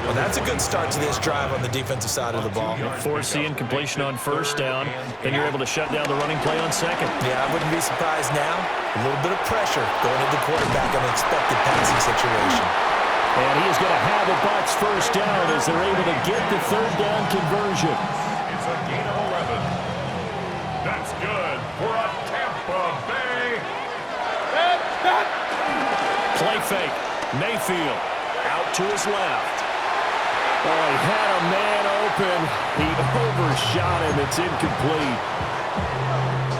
Well, that's a good start to this drive on the defensive side of the ball. Forcing incompletion on first down, then you're able to shut down the running play on second. Yeah, I wouldn't be surprised now. A little bit of pressure going into quarterback in an expected passing situation. And he is going to have a Bucs first down as they're able to get the third down conversion. It's a gain of 11. That's good for a Tampa Bay. Play fake. Mayfield out to his left. Oh, he had a man open. He overshot him. It's incomplete.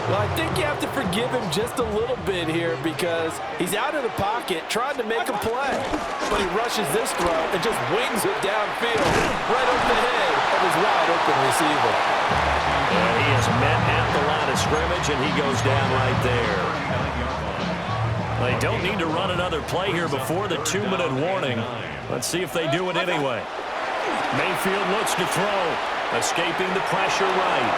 Well, I think you have to forgive him just a little bit here because he's out of the pocket trying to make a play. But he rushes this throw and just wings it downfield right over the head of his wide-open receiver. And he is met at the line of scrimmage, and he goes down right there. They don't need to run another play here before the 2-minute warning. Let's see if they do it anyway. Mayfield looks to throw, escaping the pressure right.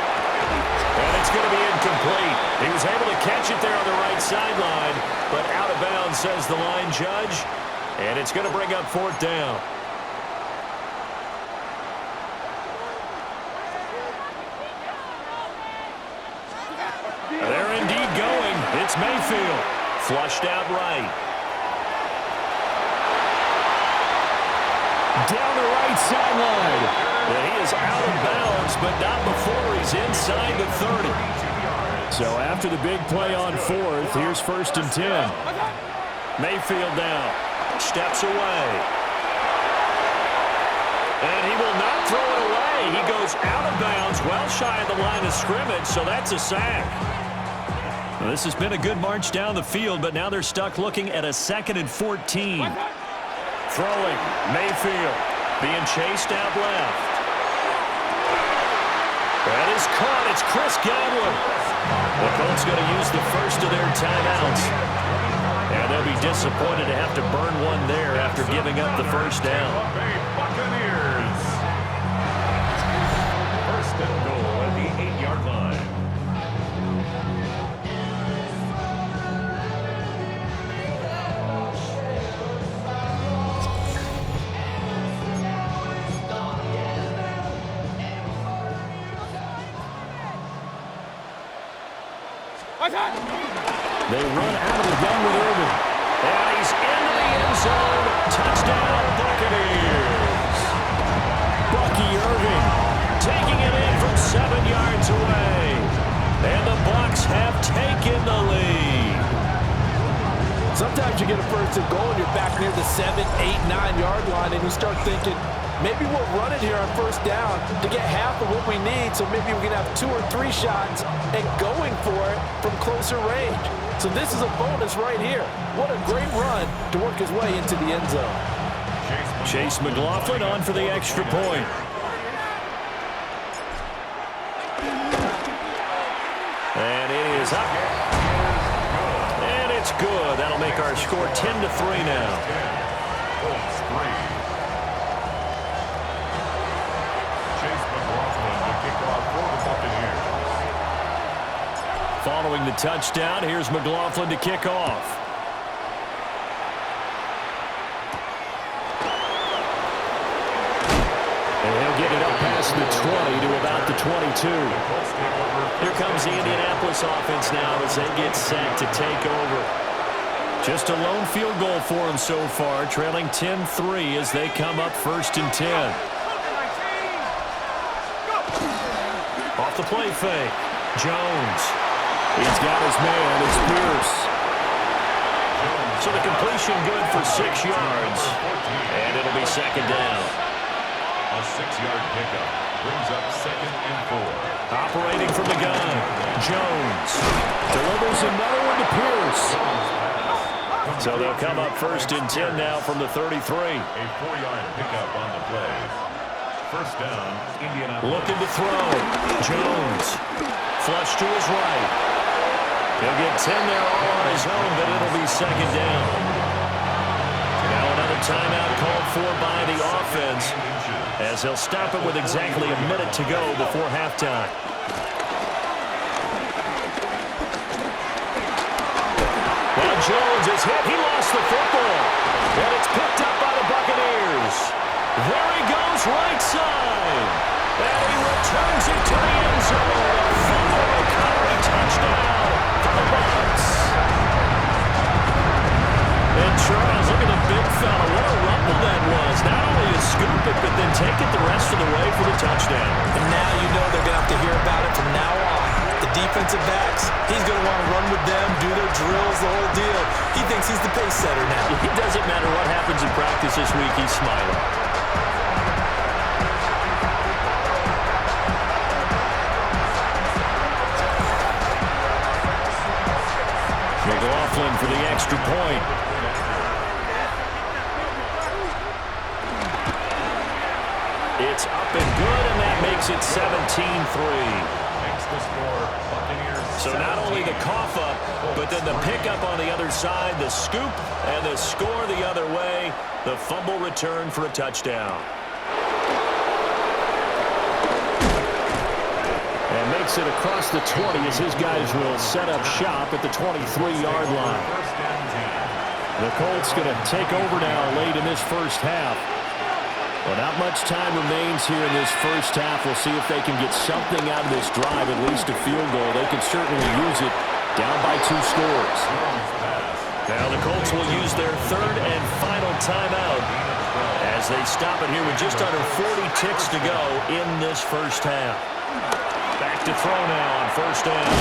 And it's going to be incomplete. He was able to catch it there on the right sideline, but out of bounds, says the line judge. And it's going to bring up fourth down. They're indeed going. It's Mayfield. Flushed out right. Down the right sideline. And he is out of bounds, but not before he's inside the 30. So after the big play on fourth, here's 1st and 10. Mayfield down. Steps away. And he will not throw it away. He goes out of bounds, well shy of the line of scrimmage, so that's a sack. Well, this has been a good march down the field, but now they're stuck looking at a 2nd and 14. Throwing. Mayfield being chased out left. That is caught. It's Chris Godwin. The Colts going to use the first of their timeouts. And they'll be disappointed to have to burn one there after giving up the first down. Buccaneers. 1st and goal at the 8-yard line. They run out of the gun with Irving. And he's into the end zone. Touchdown, Buccaneers. Bucky Irving taking it in from 7 yards away. And the Bucs have taken the lead. Sometimes you get a 1st and goal and you're back near the 7, 8, 9-yard line and you start thinking, maybe we'll run it here on 1st down to get half of what we need, so maybe we can have 2 or 3 shots and going for it from closer range. So this is a bonus right here. What a great run to work his way into the end zone. Chase McLaughlin on for the extra point. And it is up. And it's good. That'll make our score 10-3 now. Following the touchdown, here's McLaughlin to kick off. And he'll get it up past the 20 to about the 22. Here comes the Indianapolis offense now as they get set to take over. Just a lone field goal for them so far, trailing 10-3 as they come up 1st and 10. Off the play fake, Jones. He's got his man. It's Pierce. So the completion good for 6 yards. And it'll be 2nd down. A 6-yard pickup brings up 2nd and 4. Operating from the gun, Jones delivers another one to Pierce. So they'll come up 1st and 10 now from the 33. A 4-yard pickup on the play. 1st down, Indianapolis. Looking to throw. Jones. Flush to his right. He'll get 10 there all on his own, but it'll be 2nd down. Now another timeout called for by the offense as they'll stop it with exactly a minute to go before halftime. Well, Jones is hit. He lost the football. And it's picked up by the Buccaneers. There he goes, right side. And he returns it to the end zone. A fumble recovery touchdown for the Bucs. And Charles, look at the big fella. What a rumble that was. Not only to scoop it, but then take it the rest of the way for the touchdown. And now you know they're going to have to hear about it from now on. The defensive backs, he's going to want to run with them, do their drills, the whole deal. He thinks he's the pace setter now. It doesn't matter what happens in practice this week, he's smiling. McLaughlin for the extra point. It's up and good, and that makes it 17-3. So not only the cough up, but then the pickup on the other side, the scoop, and the score the other way. The fumble return for a touchdown. And makes it across the 20 as his guys will set up shop at the 23-yard line. The Colts going to take over now late in this first half. Well, not much time remains here in this first half. We'll see if they can get something out of this drive, at least a field goal. They can certainly use it down by 2 scores. Now the Colts will use their third and final timeout as they stop it here with just under 40 ticks to go in this first half. Back to throw now on first down.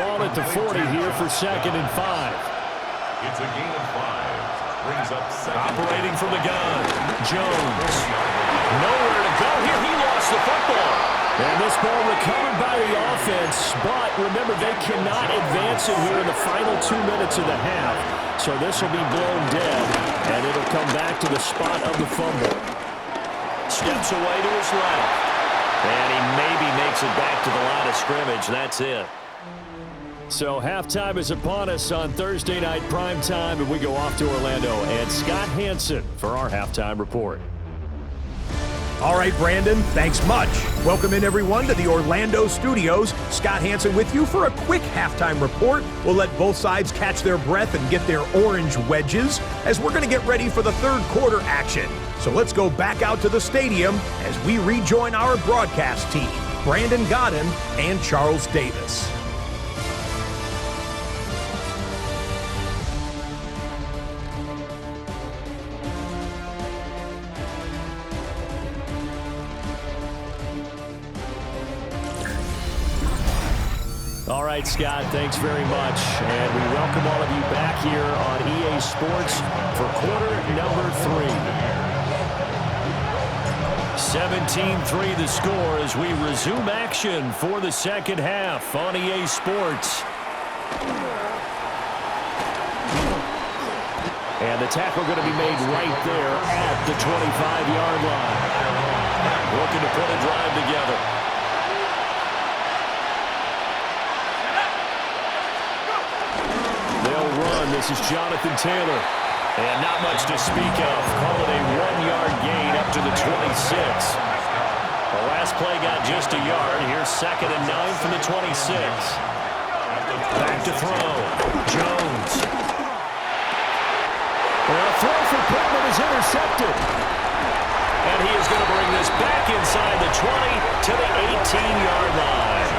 Ball at the 40 here for 2nd and 5. It's a gain of 5. Brings up operating from the gun. Jones. Nowhere to go here. He lost the football. And this ball recovered by the offense. But remember, they cannot advance it here in the final 2 minutes of the half. So this will be blown dead. And it'll come back to the spot of the fumble. Steps away to his left. And he maybe makes it back to the line of scrimmage. That's it. So halftime is upon us on Thursday night primetime, and we go off to Orlando. And Scott Hansen for our halftime report. All right, Brandon, thanks much. Welcome in, everyone, to the Orlando studios. Scott Hansen with you for a quick halftime report. We'll let both sides catch their breath and get their orange wedges as we're going to get ready for the third quarter action. So let's go back out to the stadium as we rejoin our broadcast team, Brandon Godden and Charles Davis. All right, Scott, thanks very much. And we welcome all of you back here on EA Sports for quarter number 3. 17-3 the score as we resume action for the second half on EA Sports. And the tackle going to be made right there at the 25-yard line. Looking to put a drive together. This is Jonathan Taylor. And not much to speak of. Call it a 1-yard gain up to the 26. The last play got just a yard. Here's 2nd and 9 from the 26. Back to throw. Jones. Well, a throw for Pittman is intercepted. And he is going to bring this back inside the 20 to the 18-yard line.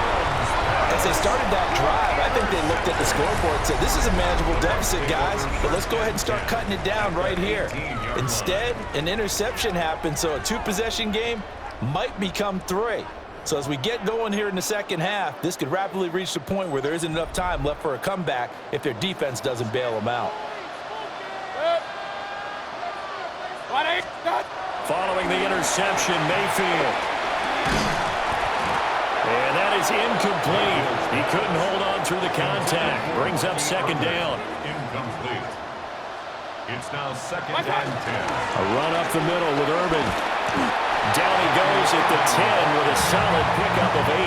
As they started that drive, I think they looked at the scoreboard and said, this is a manageable deficit, guys, but let's go ahead and start cutting it down right here. Instead, an interception happened, so a 2-possession game might become 3. So as we get going here in the second half, this could rapidly reach the point where there isn't enough time left for a comeback if their defense doesn't bail them out. Following the interception, Mayfield. And that is incomplete. He couldn't hold on through the contact. Brings up 2nd down. Incomplete. It's now 2nd and 10. A run up the middle with Urban. Down he goes at the 10 with a solid pickup of 8.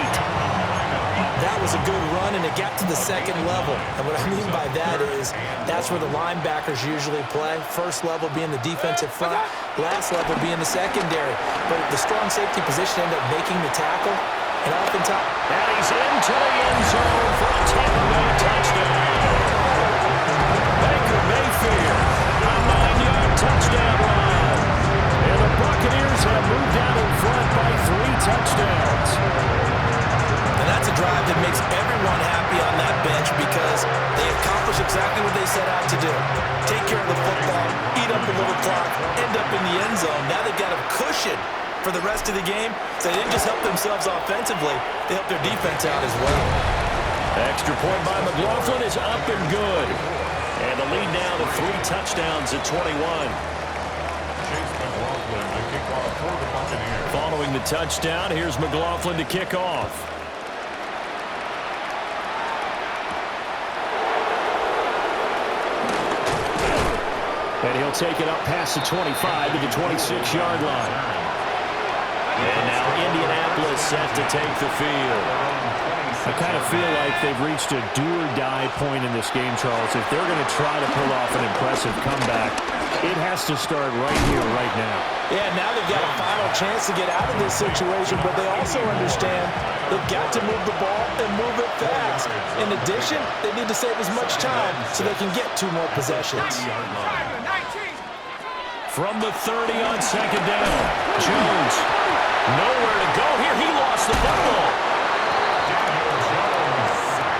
That was a good run, and it got to the 2nd level. And what I mean by that is that's where the linebackers usually play. First level being the defensive front, last level being the secondary. But the strong safety position ended up making the tackle. And oftentimes, and he's into the end zone for a 10-yard touchdown. Baker Mayfield, a position for the rest of the game. So they didn't just help themselves offensively, they helped their defense out as well. Extra point by McLaughlin is up and good. And the lead now to 3 touchdowns at 21. Following the touchdown, here's McLaughlin to kick off. And he'll take it up past the 25 to the 26-yard line. And now Indianapolis set to take the field. I kind of feel like they've reached a do-or-die point in this game, Charles. If they're going to try to pull off an impressive comeback, it has to start right here, right now. Yeah, now they've got a final chance to get out of this situation, but they also understand they've got to move the ball and move it fast. In addition, they need to save as much time so they can get 2 more possessions. From the 30 on second down, Jones, nowhere to go here. He lost the football.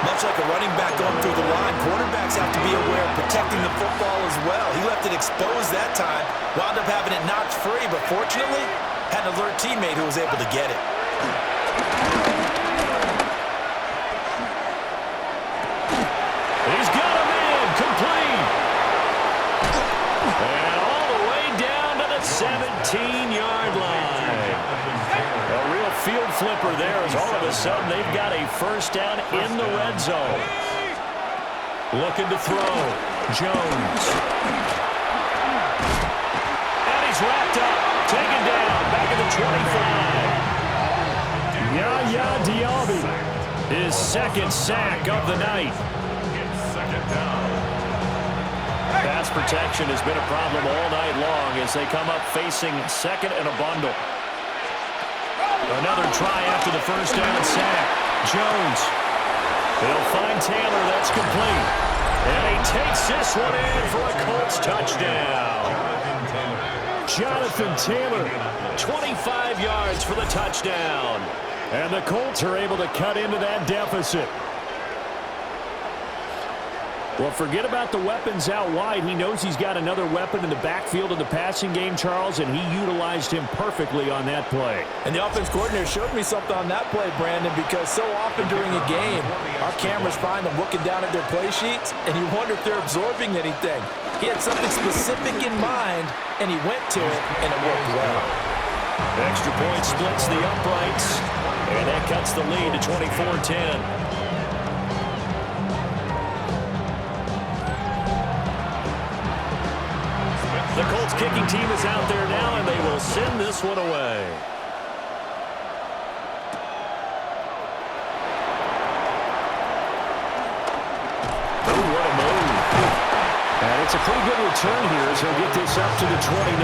Much like a running back going through the line, quarterbacks have to be aware of protecting the football as well. He left it exposed that time, wound up having it knocked free, but fortunately, had an alert teammate who was able to get it. He's got a man, complete. And all the way down to the 17-yard line. A real field flipper there as all of a sudden they've got a first down in the red zone. Looking to throw. Jones. And he's wrapped up. Taken down. Back at the 25. Yaya Diaby. His second sack of the night. Pass protection has been a problem all night long as they come up facing second and a bundle. Another try after the first down sack. Jones. He'll find Taylor. That's complete. And he takes this one in for a Colts touchdown. Jonathan Taylor, 25 yards for the touchdown. And the Colts are able to cut into that deficit. Well, forget about the weapons out wide. He knows he's got another weapon in the backfield of the passing game, Charles, and he utilized him perfectly on that play. And the offense coordinator showed me something on that play, Brandon, because so often during a game, our cameras find them looking down at their play sheets, and you wonder if they're absorbing anything. He had something specific in mind, and he went to it, and it worked well. Extra point splits the uprights, and that cuts the lead to 24-10. The Colts kicking team is out there now, and they will send this one away. Oh, what a move. And it's a pretty good return here as he'll get this up to the 29.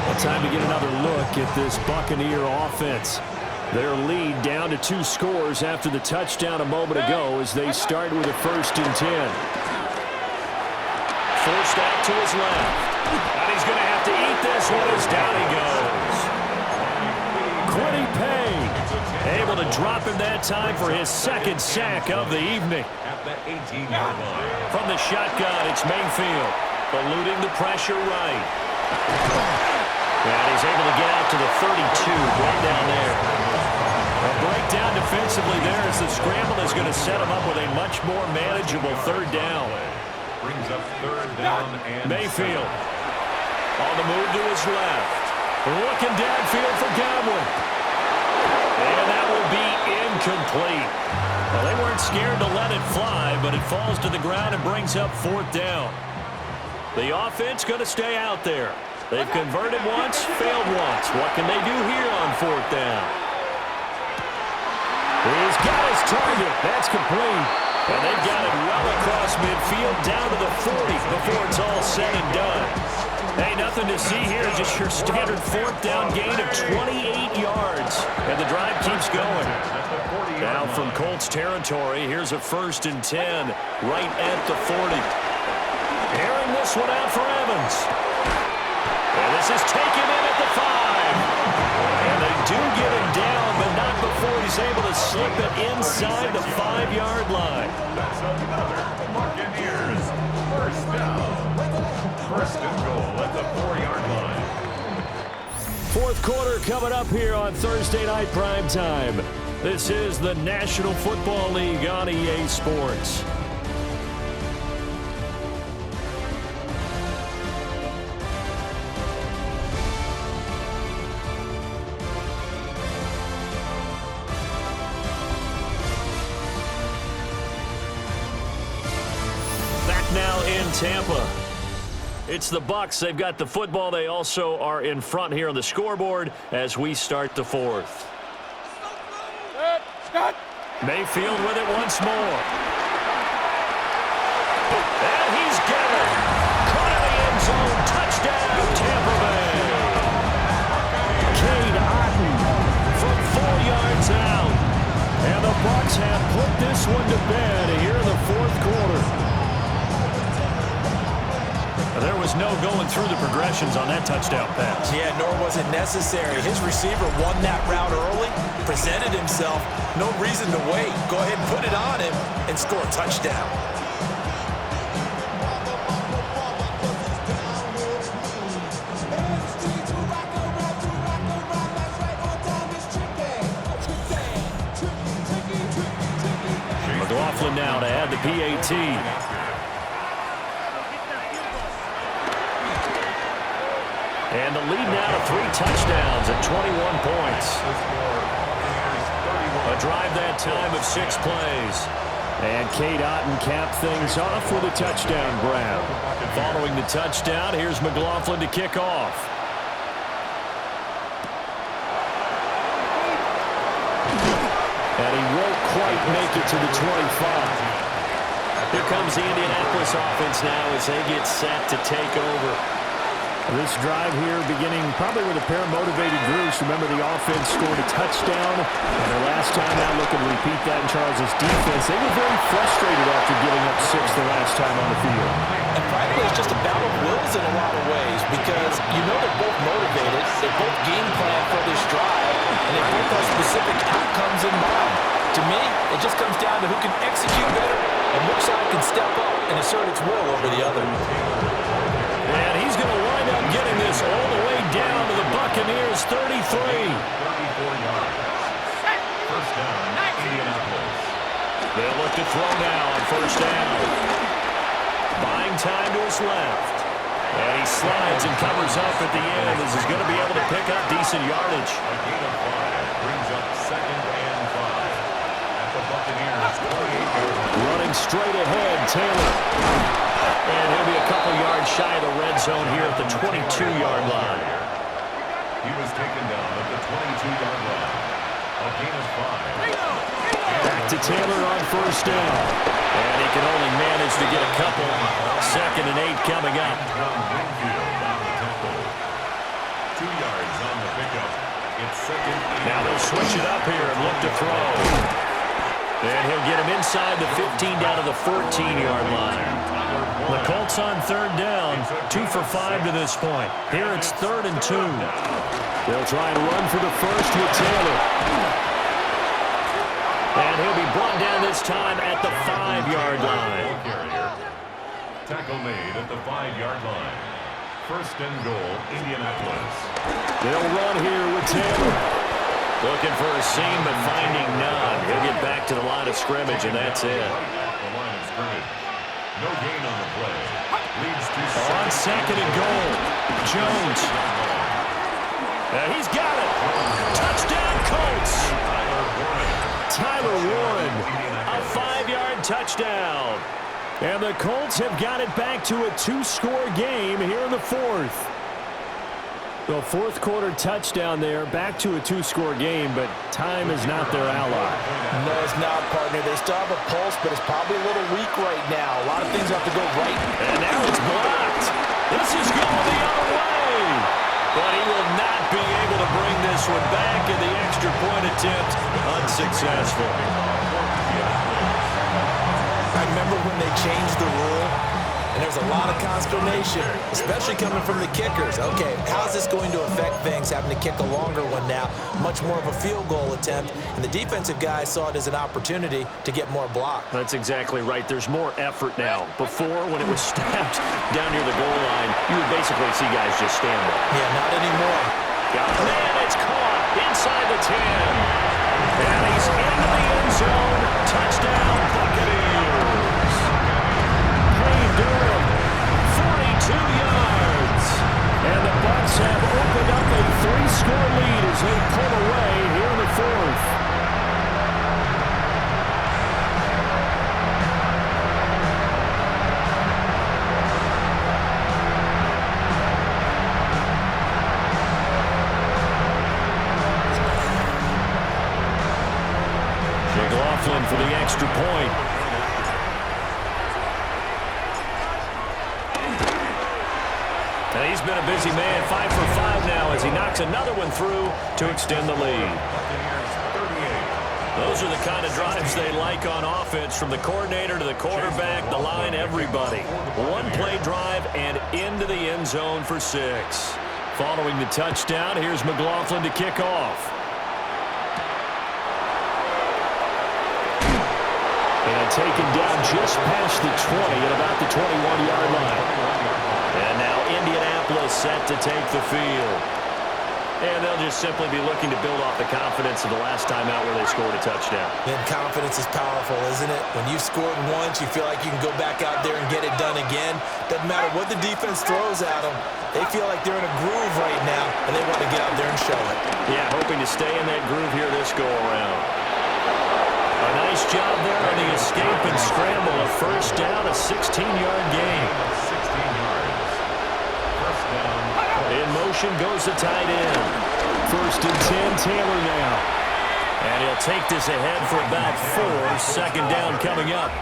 Well, time to get another look at this Buccaneer offense. Their lead down to 2 scores after the touchdown a moment ago as they start with a 1st and 10. Forced out to his left. And he's going to have to eat this one as down he goes. Quiddy Payne able to drop him that time for his 2nd sack of the evening. From the shotgun, it's Mayfield. Eluding the pressure right. And he's able to get out to the 32. Right down there. A breakdown defensively there as the scramble is going to set him up with a much more manageable 3rd down. Brings up 3rd down and Mayfield on the move to his left. Looking downfield for Godwin. And that will be incomplete. Well, they weren't scared to let it fly, but it falls to the ground and brings up 4th down. The offense going to stay out there. They've converted once, failed once. What can they do here on 4th down? He's got his target. That's complete. And they've got it well across midfield down to the 40 before it's all said and done. Hey, nothing to see here. Just your standard 4th down gain of 28 yards. And the drive keeps going. Now from Colts territory, here's a 1st and 10 right at the 40. Airing this one out for Evans. And this is taken in at the 5. And they do get him down, but not before he's able to slip it inside the 5-yard line. that's another Buccaneers 1st down. 1st and goal at the 4-yard line. fourth quarter coming up here on Thursday Night Primetime. This is the National Football League on EA Sports. Back now in Tampa. It's the Bucs. They've got the football. They also are in front here on the scoreboard as we start the fourth. Mayfield with it once more. And he's got it. Caught in the end zone. Touchdown, Tampa Bay. Cade Otton from 4 yards out. And the Bucs have put this one to bed here in the fourth quarter. There was no going through the progressions on that touchdown pass. Yeah, nor was it necessary. His receiver won that route early, presented himself. No reason to wait. Go ahead and put it on him and score a touchdown. McLaughlin now to add the PAT. And the lead now to 3 touchdowns at 21 points. A drive that time of 6 plays. And Cade Otton capped things off with a touchdown grab. Following the touchdown, here's McLaughlin to kick off. And he won't quite make it to the 25. Here comes the Indianapolis offense now as they get set to take over. This drive here beginning probably with a pair of motivated groups. Remember, the offense scored a touchdown, and their last time out looking to repeat that in Charles' defense. They were very frustrated after giving up 6 the last time on the field. And frankly, it's just a battle of wills in a lot of ways because you know they're both motivated, they both game plan for this drive, and they both have specific outcomes in mind. To me, it just comes down to who can execute better and which side can step up and assert its will over the other. And he's going to wind up getting this all the way down to the Buccaneers' 33. 34 yards. First down, Indianapolis. They'll look to throw now on first down. Buying time to his left. And he slides and covers up at the end. This is going to be able to pick up decent yardage. A gain of 5 brings up 2nd and 5 at the Buccaneers' 28-yard line. Running straight ahead, Taylor. And he'll be a couple yards shy of the red zone here at the 22-yard line. He was taken down at the 22-yard line. A gain of 5. Back to Taylor on first down. And he can only manage to get a couple. 2nd and 8 coming up. Winfield down the tempo. 2 yards on the pickup. It's 2nd. Now they'll switch it up here and look to throw. And he'll get him inside the 15 down to the 14-yard line. The Colts on 3rd down, 2 for 5 to this point. Here it's 3rd and 2. They'll try and run for the first with Taylor. And he'll be brought down this time at the 5-yard line. Tackle made at the 5-yard line. 1st and goal, Indianapolis. They'll run here with Taylor. Looking for a seam, but finding none. He'll get back to the line of scrimmage, and that's it. The line of scrimmage. No gain on the play. Leads to On 2nd and goal, Jones. And he's got it. Touchdown, Colts. Tyler Warren, a 5-yard touchdown. And the Colts have got it back to a 2-score game here in the 4th. The fourth quarter touchdown there, back to a 2-score game, but time is not their ally. No, it's not, partner. They still have a pulse, but it's probably a little weak right now. A lot of things have to go right. And now it's blocked. This is going the other way. But he will not be able to bring this one back, and the extra point attempt unsuccessful. I remember when they changed the rule, and there's a lot of consternation, especially coming from the kickers. Okay, how's this going to affect things, having to kick a longer one now, much more of a field goal attempt, and the defensive guys saw it as an opportunity to get more block. That's exactly right. There's more effort now. Before, when it was snapped down near the goal line, you would basically see guys just stand there. Yeah, not anymore. Man, it's caught inside the 10. And he's into the end zone. Touchdown, Buccaneers. Payne Durham, 42 yards. And the Bucs have opened up a 3-score lead as they pull away here in the fourth. McLaughlin for the extra point. And he's been a busy man, 5 for 5 now as he knocks another one through to extend the lead. Those are the kind of drives they like on offense, from the coordinator to the quarterback, the line, everybody. One-play drive and into the end zone for 6. Following the touchdown, here's McLaughlin to kick off. And taken down just past the 20 at about the 21-yard line. And now Indianapolis set to take the field. And they'll just simply be looking to build off the confidence of the last time out where they scored a touchdown. And confidence is powerful, isn't it? When you've scored once, you feel like you can go back out there and get it done again. Doesn't matter what the defense throws at them. They feel like they're in a groove right now, and they want to get out there and show it. Yeah, hoping to stay in that groove here this go-around. A nice job there on the escape and scramble. A first down, a 16-yard gain. 16 yards. First down. In motion goes the tight end. First and 10, Taylor now. And he'll take this ahead for about 4. Second down coming up.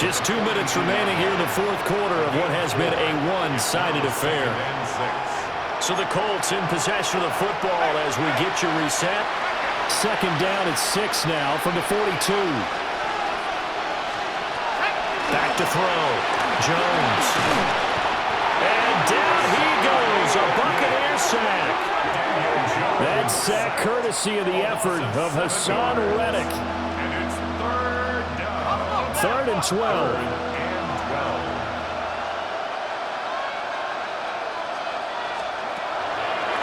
Just 2 minutes remaining here in the fourth quarter of what has been a one-sided affair. So the Colts in possession of the football as we get you reset. Second down at 6 now from the 42. Back to throw. Jones. And down he goes. A Buccaneer sack. That sack courtesy of the effort of Hassan Reddick. And it's third down. Third and 12.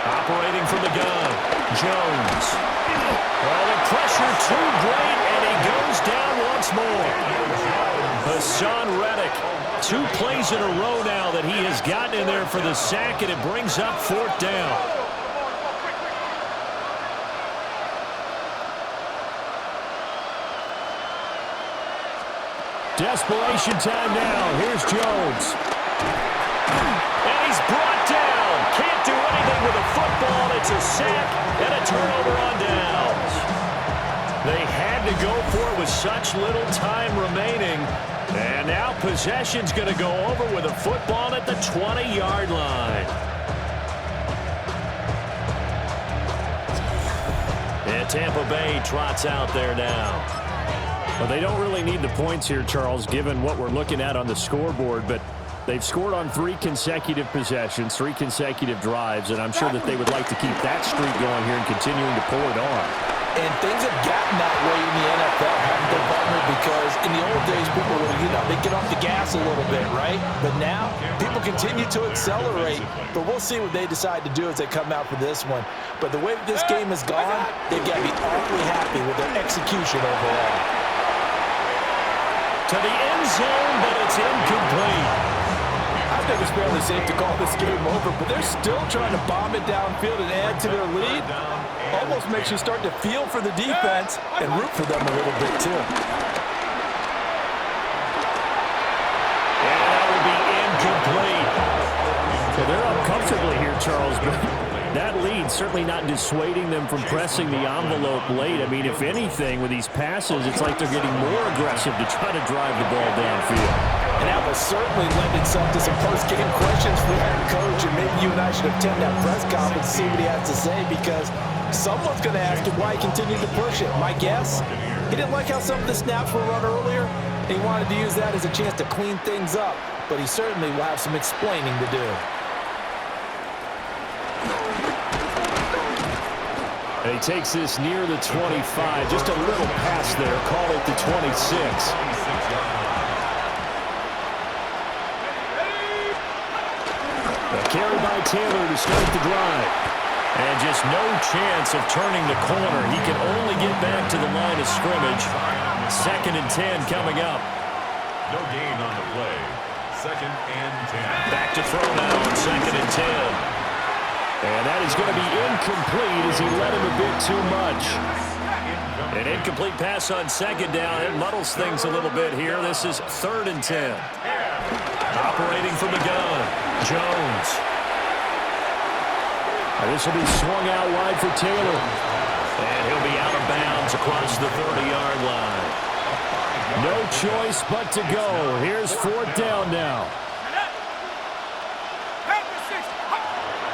Operating from the gun. Jones. Well, the pressure too great, and he goes down once more. Hassan Reddick, 2 plays in a row now that he has gotten in there for the sack, and it brings up 4th down. Desperation time now. Here's Jones. And he's brought down. Can't do anything with a football. It's a sack and a turnover on downs. They had to go for it with such little time remaining. And now possession's going to go over with a football at the 20-yard line. And Tampa Bay trots out there now. Well, they don't really need the points here, Charles, given what we're looking at on the scoreboard, but they've scored on 3 consecutive possessions, 3 consecutive drives, and I'm sure that they would like to keep that streak going here and continuing to pour it on. And things have gotten that way in the NFL, haven't they, partner? Because in the old days, people would, they get off the gas a little bit, right? But now, people continue to accelerate. But we'll see what they decide to do as they come out for this one. But the way this game has gone, they've got to be awfully happy with their execution overall. To the end zone, but it's incomplete. I think it's fairly safe to call this game over, but they're still trying to bomb it downfield and add to their lead. Almost makes you start to feel for the defense and root for them a little bit, too. And that will be incomplete. So they're up comfortably here, Charles, but that lead certainly not dissuading them from pressing the envelope late. I mean, if anything, with these passes, it's like they're getting more aggressive to try to drive the ball downfield. And that will certainly lend itself to some post-game questions for the head coach, and maybe you and I should attend that press conference and see what he has to say, because someone's going to ask him why he continued to push it. My guess, he didn't like how some of the snaps were run earlier, and he wanted to use that as a chance to clean things up, but he certainly will have some explaining to do. And he takes this near the 25. Just a little pass there. Call it the 26. A carry by Taylor to start the drive. And just no chance of turning the corner. He can only get back to the line of scrimmage. 2nd and 10 coming up. No gain on the play. 2nd and 10. Back to throw now on 2nd and 10. And that is going to be incomplete as he led him a bit too much. An incomplete pass on 2nd down. It muddles things a little bit here. This is 3rd and 10. Operating from the gun, Jones. And this will be swung out wide for Taylor. And he'll be out of bounds across the 30-yard line. No choice but to go. Here's 4th down now.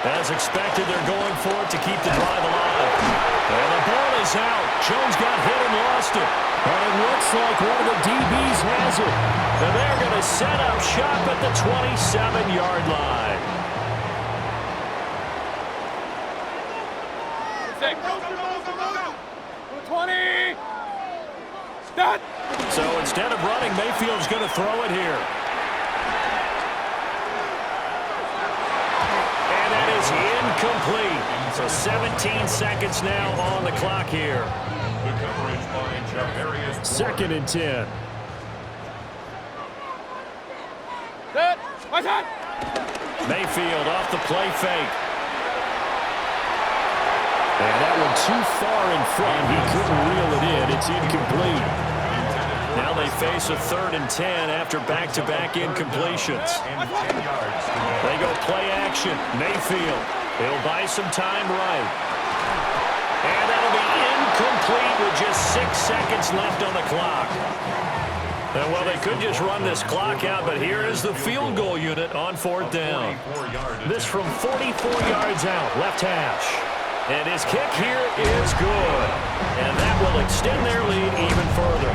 As expected, they're going for it to keep the drive alive. And the ball is out. Jones got hit and lost it. And it looks like one of the DBs has it. And they're going to set up shop at the 27-yard line. So instead of running, Mayfield's going to throw it here. And that is incomplete. So 17 seconds now on the clock here. The coverage by Javarius. 2nd and 10. Mayfield off the play fake. And that one too far in front. He couldn't reel it in. It's incomplete. Now they face a 3rd and 10 after back-to-back incompletions. They go play action. Mayfield. He'll buy some time right. And that'll be incomplete with just 6 seconds left on the clock. And, well, they could just run this clock out, but here is the field goal unit on 4th down. This from 44 yards out, left hash. And his kick here is good. And that will extend their lead even further.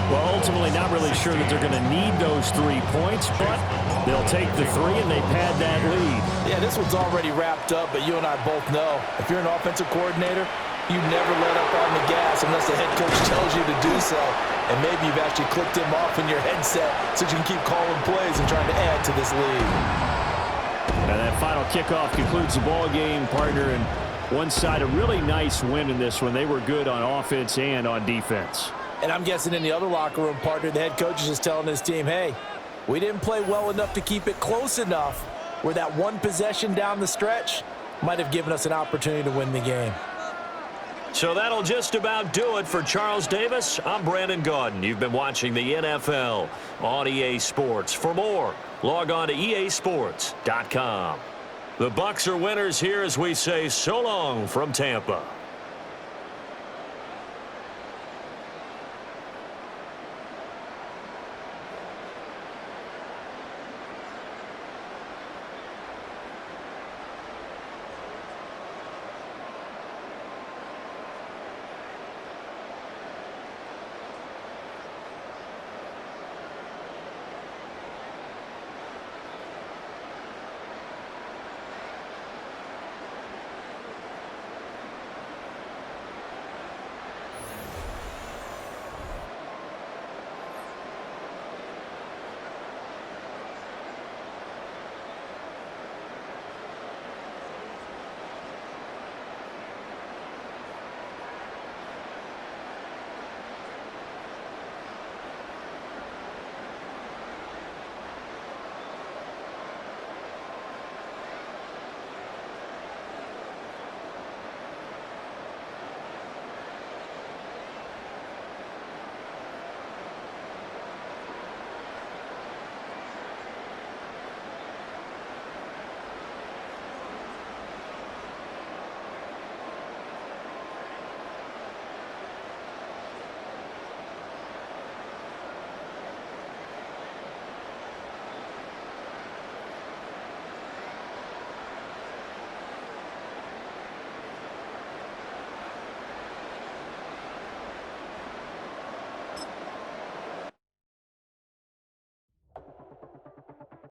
Well, ultimately not really sure that they're going to need those 3 points, but they'll take the 3 and they pad that lead. Yeah, this one's already wrapped up, but you and I both know if you're an offensive coordinator, you never let up on the gas unless the head coach tells you to do so. And maybe you've actually clicked him off in your headset so you can keep calling plays and trying to add to this lead. And that final kickoff concludes the ball game, partner. And one side, a really nice win in this one. They were good on offense and on defense. And I'm guessing in the other locker room, partner, the head coach is just telling his team, hey, we didn't play well enough to keep it close enough where that one possession down the stretch might have given us an opportunity to win the game. So that'll just about do it for Charles Davis. I'm Brandon Gaudin. You've been watching the NFL on EA Sports. For more, log on to easports.com. The Bucs are winners here as we say so long from Tampa.